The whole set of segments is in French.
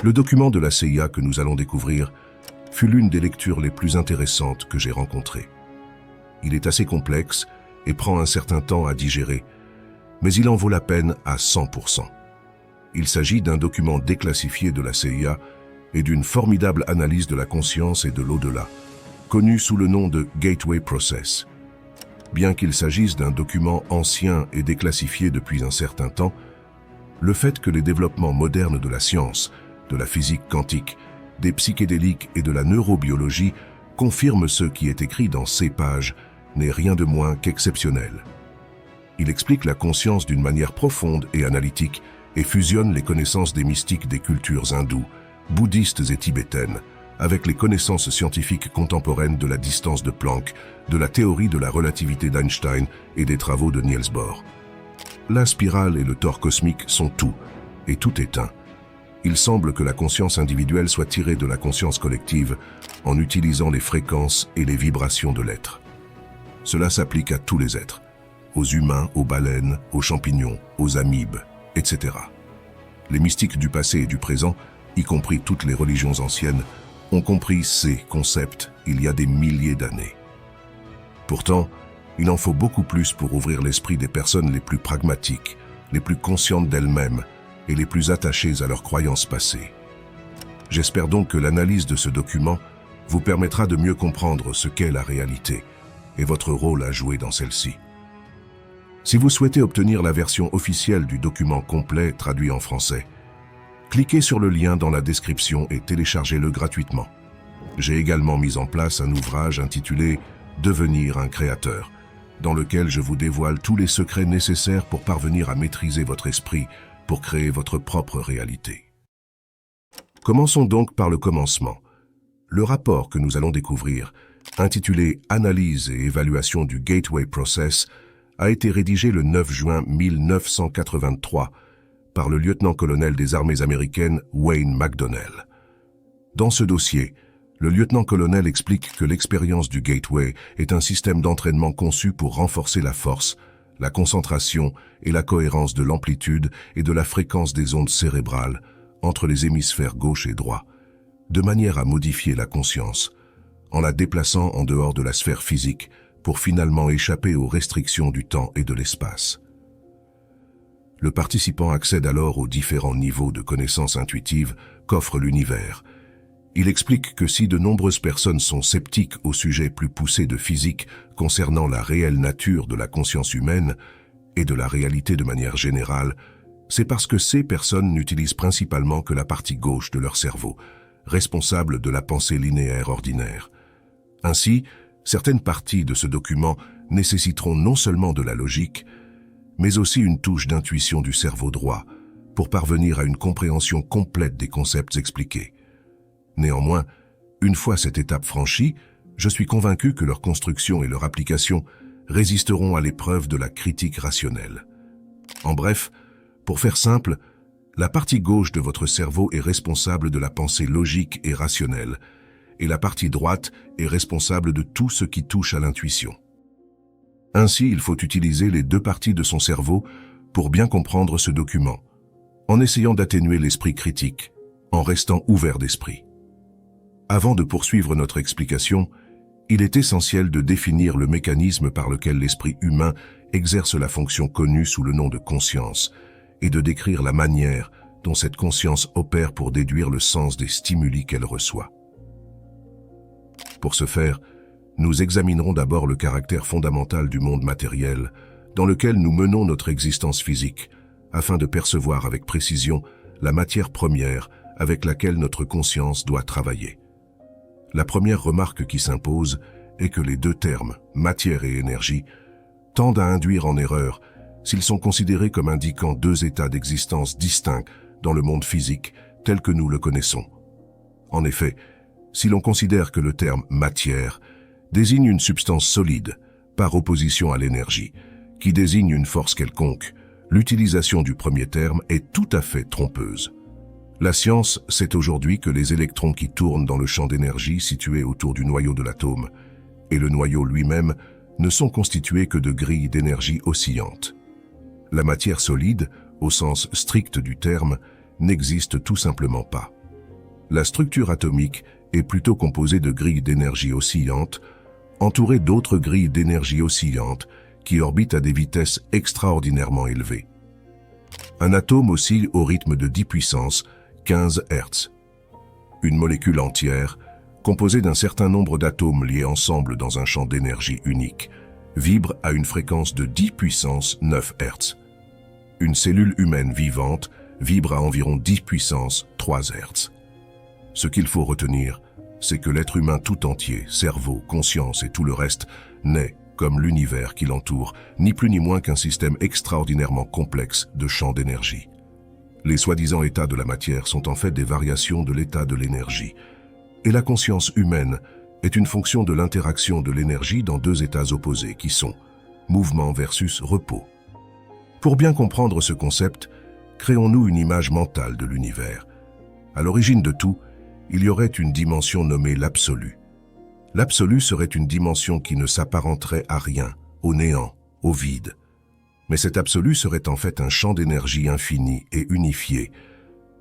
Le document de la CIA que nous allons découvrir fut l'une des lectures les plus intéressantes que j'ai rencontrées. Il est assez complexe et prend un certain temps à digérer, mais il en vaut la peine à 100%. Il s'agit d'un document déclassifié de la CIA et d'une formidable analyse de la conscience et de l'au-delà, connu sous le nom de Gateway Process. Bien qu'il s'agisse d'un document ancien et déclassifié depuis un certain temps, le fait que les développements modernes de la science, de la physique quantique, des psychédéliques et de la neurobiologie confirment ce qui est écrit dans ces pages n'est rien de moins qu'exceptionnel. Il explique la conscience d'une manière profonde et analytique et fusionne les connaissances des mystiques des cultures hindoues, bouddhistes et tibétaines, avec les connaissances scientifiques contemporaines de la distance de Planck, de la théorie de la relativité d'Einstein et des travaux de Niels Bohr. La spirale et le tore cosmique sont tout, et tout est un. Il semble que la conscience individuelle soit tirée de la conscience collective en utilisant les fréquences et les vibrations de l'être. Cela s'applique à tous les êtres, aux humains, aux baleines, aux champignons, aux amibes, etc. Les mystiques du passé et du présent, y compris toutes les religions anciennes, ont compris ces concepts il y a des milliers d'années. Pourtant, il en faut beaucoup plus pour ouvrir l'esprit des personnes les plus pragmatiques, les plus conscientes d'elles-mêmes et les plus attachées à leurs croyances passées. J'espère donc que l'analyse de ce document vous permettra de mieux comprendre ce qu'est la réalité et votre rôle à jouer dans celle-ci. Si vous souhaitez obtenir la version officielle du document complet traduit en français, cliquez sur le lien dans la description et téléchargez-le gratuitement. J'ai également mis en place un ouvrage intitulé « Devenir un créateur », dans lequel je vous dévoile tous les secrets nécessaires pour parvenir à maîtriser votre esprit pour créer votre propre réalité. Commençons donc par le commencement. Le rapport que nous allons découvrir, intitulé « Analyse et évaluation du Gateway Process », a été rédigé le 9 juin 1983 par le lieutenant-colonel des armées américaines Wayne McDonnell. Dans ce dossier, le lieutenant-colonel explique que l'expérience du Gateway est un système d'entraînement conçu pour renforcer la force, la concentration et la cohérence de l'amplitude et de la fréquence des ondes cérébrales entre les hémisphères gauche et droit, de manière à modifier la conscience, en la déplaçant en dehors de la sphère physique pour finalement échapper aux restrictions du temps et de l'espace. Le participant accède alors aux différents niveaux de connaissances intuitives qu'offre l'univers. Il explique que si de nombreuses personnes sont sceptiques au sujet plus poussé de physique concernant la réelle nature de la conscience humaine et de la réalité de manière générale, c'est parce que ces personnes n'utilisent principalement que la partie gauche de leur cerveau, responsable de la pensée linéaire ordinaire. Ainsi, certaines parties de ce document nécessiteront non seulement de la logique, mais aussi une touche d'intuition du cerveau droit pour parvenir à une compréhension complète des concepts expliqués. Néanmoins, une fois cette étape franchie, je suis convaincu que leur construction et leur application résisteront à l'épreuve de la critique rationnelle. En bref, pour faire simple, la partie gauche de votre cerveau est responsable de la pensée logique et rationnelle, et la partie droite est responsable de tout ce qui touche à l'intuition. Ainsi, il faut utiliser les deux parties de son cerveau pour bien comprendre ce document, en essayant d'atténuer l'esprit critique, en restant ouvert d'esprit. Avant de poursuivre notre explication, il est essentiel de définir le mécanisme par lequel l'esprit humain exerce la fonction connue sous le nom de conscience et de décrire la manière dont cette conscience opère pour déduire le sens des stimuli qu'elle reçoit. Pour ce faire, nous examinerons d'abord le caractère fondamental du monde matériel dans lequel nous menons notre existence physique, afin de percevoir avec précision la matière première avec laquelle notre conscience doit travailler. La première remarque qui s'impose est que les deux termes, matière et énergie, tendent à induire en erreur s'ils sont considérés comme indiquant deux états d'existence distincts dans le monde physique tel que nous le connaissons. En effet, si l'on considère que le terme « matière » désigne une substance solide, par opposition à l'énergie, qui désigne une force quelconque, l'utilisation du premier terme est tout à fait trompeuse. La science sait aujourd'hui que les électrons qui tournent dans le champ d'énergie situé autour du noyau de l'atome et le noyau lui-même ne sont constitués que de grilles d'énergie oscillantes. La matière solide, au sens strict du terme, n'existe tout simplement pas. La structure atomique est plutôt composée de grilles d'énergie oscillantes, entourées d'autres grilles d'énergie oscillantes qui orbitent à des vitesses extraordinairement élevées. Un atome oscille au rythme de 10 puissance 15 Hz. Une molécule entière, composée d'un certain nombre d'atomes liés ensemble dans un champ d'énergie unique, vibre à une fréquence de 10 puissance 9 Hz. Une cellule humaine vivante vibre à environ 10 puissance 3 Hz. Ce qu'il faut retenir, c'est que l'être humain tout entier, cerveau, conscience et tout le reste, n'est, comme l'univers qui l'entoure, ni plus ni moins qu'un système extraordinairement complexe de champs d'énergie. Les soi-disant états de la matière sont en fait des variations de l'état de l'énergie. Et la conscience humaine est une fonction de l'interaction de l'énergie dans deux états opposés qui sont mouvement versus repos. Pour bien comprendre ce concept, créons-nous une image mentale de l'univers. À l'origine de tout, il y aurait une dimension nommée l'absolu. L'absolu serait une dimension qui ne s'apparenterait à rien, au néant, au vide. Mais cet absolu serait en fait un champ d'énergie infini et unifié,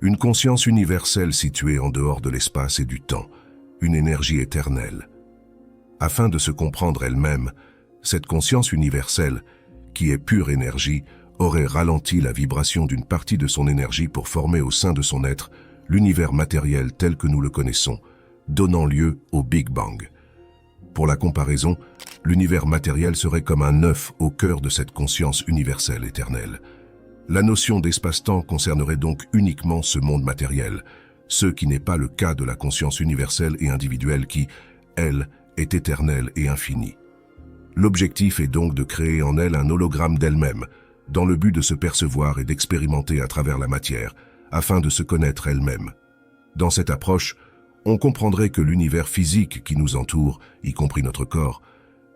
une conscience universelle située en dehors de l'espace et du temps, une énergie éternelle. Afin de se comprendre elle-même, cette conscience universelle, qui est pure énergie, aurait ralenti la vibration d'une partie de son énergie pour former au sein de son être l'univers matériel tel que nous le connaissons, donnant lieu au Big Bang. Pour la comparaison, l'univers matériel serait comme un œuf au cœur de cette conscience universelle éternelle. La notion d'espace-temps concernerait donc uniquement ce monde matériel, ce qui n'est pas le cas de la conscience universelle et individuelle qui, elle, est éternelle et infinie. L'objectif est donc de créer en elle un hologramme d'elle-même, dans le but de se percevoir et d'expérimenter à travers la matière, afin de se connaître elle-même. Dans cette approche, on comprendrait que l'univers physique qui nous entoure, y compris notre corps,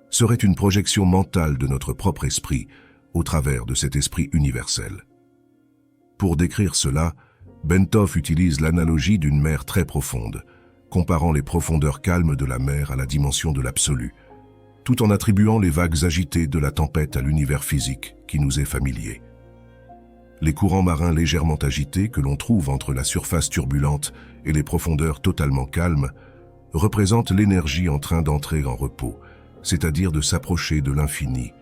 serait une projection mentale de notre propre esprit, au travers de cet esprit universel. Pour décrire cela, Bentov utilise l'analogie d'une mer très profonde, comparant les profondeurs calmes de la mer à la dimension de l'absolu, tout en attribuant les vagues agitées de la tempête à l'univers physique qui nous est familier. Les courants marins légèrement agités que l'on trouve entre la surface turbulente et les profondeurs totalement calmes représentent l'énergie en train d'entrer en repos, c'est-à-dire de s'approcher de l'infini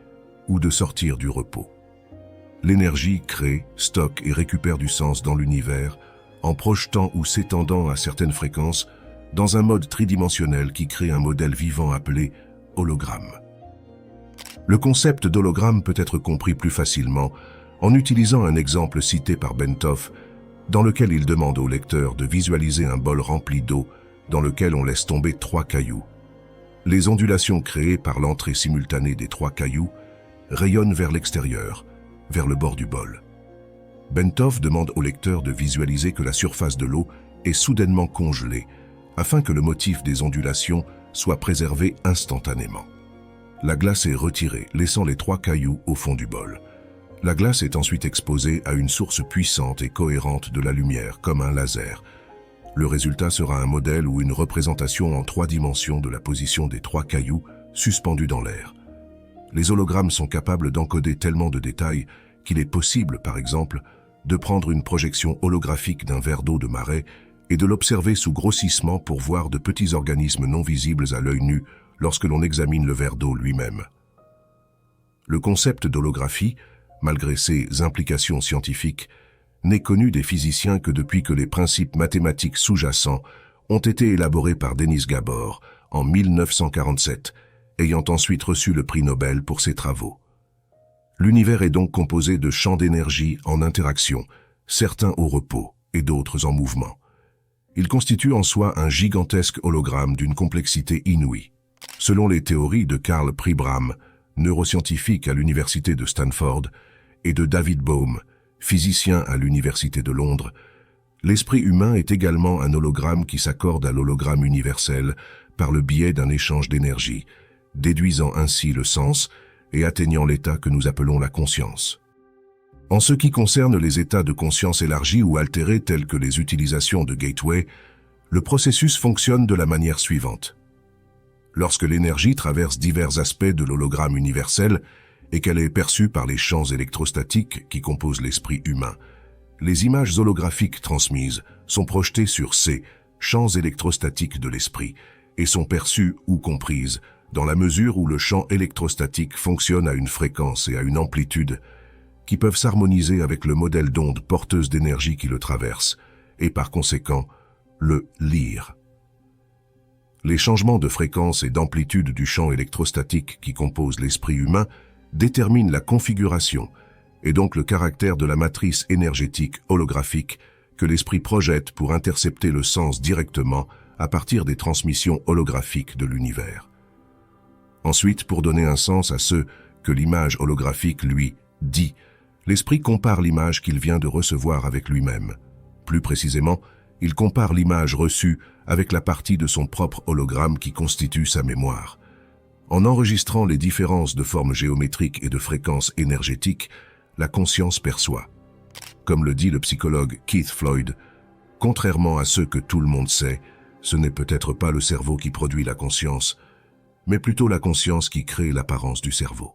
ou de sortir du repos. L'énergie crée, stocke et récupère du sens dans l'univers en projetant ou s'étendant à certaines fréquences dans un mode tridimensionnel qui crée un modèle vivant appelé hologramme. Le concept d'hologramme peut être compris plus facilement en utilisant un exemple cité par Bentov, dans lequel il demande au lecteur de visualiser un bol rempli d'eau dans lequel on laisse tomber 3 cailloux. Les ondulations créées par l'entrée simultanée des 3 cailloux rayonnent vers l'extérieur, vers le bord du bol. Bentov demande au lecteur de visualiser que la surface de l'eau est soudainement congelée, afin que le motif des ondulations soit préservé instantanément. La glace est retirée, laissant les 3 cailloux au fond du bol. La glace est ensuite exposée à une source puissante et cohérente de la lumière, comme un laser. Le résultat sera un modèle ou une représentation en 3 dimensions de la position des 3 cailloux suspendus dans l'air. Les hologrammes sont capables d'encoder tellement de détails qu'il est possible, par exemple, de prendre une projection holographique d'un verre d'eau de marée et de l'observer sous grossissement pour voir de petits organismes non visibles à l'œil nu lorsque l'on examine le verre d'eau lui-même. Le concept d'holographie, malgré ses implications scientifiques, n'est connu des physiciens que depuis que les principes mathématiques sous-jacents ont été élaborés par Denis Gabor en 1947, ayant ensuite reçu le prix Nobel pour ses travaux. L'univers est donc composé de champs d'énergie en interaction, certains au repos et d'autres en mouvement. Il constitue en soi un gigantesque hologramme d'une complexité inouïe. Selon les théories de Karl Pribram, neuroscientifique à l'université de Stanford, et de David Bohm, physicien à l'université de Londres, l'esprit humain est également un hologramme qui s'accorde à l'hologramme universel par le biais d'un échange d'énergie, déduisant ainsi le sens et atteignant l'état que nous appelons la conscience. En ce qui concerne les états de conscience élargis ou altérés tels que les utilisations de gateway, le processus fonctionne de la manière suivante. Lorsque l'énergie traverse divers aspects de l'hologramme universel et qu'elle est perçue par les champs électrostatiques qui composent l'esprit humain, les images holographiques transmises sont projetées sur C, champs électrostatiques de l'esprit, et sont perçues ou comprises dans la mesure où le champ électrostatique fonctionne à une fréquence et à une amplitude qui peuvent s'harmoniser avec le modèle d'onde porteuse d'énergie qui le traverse, et par conséquent, le lire. Les changements de fréquence et d'amplitude du champ électrostatique qui compose l'esprit humain déterminent la configuration et donc le caractère de la matrice énergétique holographique que l'esprit projette pour intercepter le sens directement à partir des transmissions holographiques de l'univers. Ensuite, pour donner un sens à ce que l'image holographique lui dit, l'esprit compare l'image qu'il vient de recevoir avec lui-même. Plus précisément, il compare l'image reçue avec la partie de son propre hologramme qui constitue sa mémoire. En enregistrant les différences de formes géométriques et de fréquences énergétiques, la conscience perçoit. Comme le dit le psychologue Keith Floyd, contrairement à ce que tout le monde sait, ce n'est peut-être pas le cerveau qui produit la conscience, mais plutôt la conscience qui crée l'apparence du cerveau.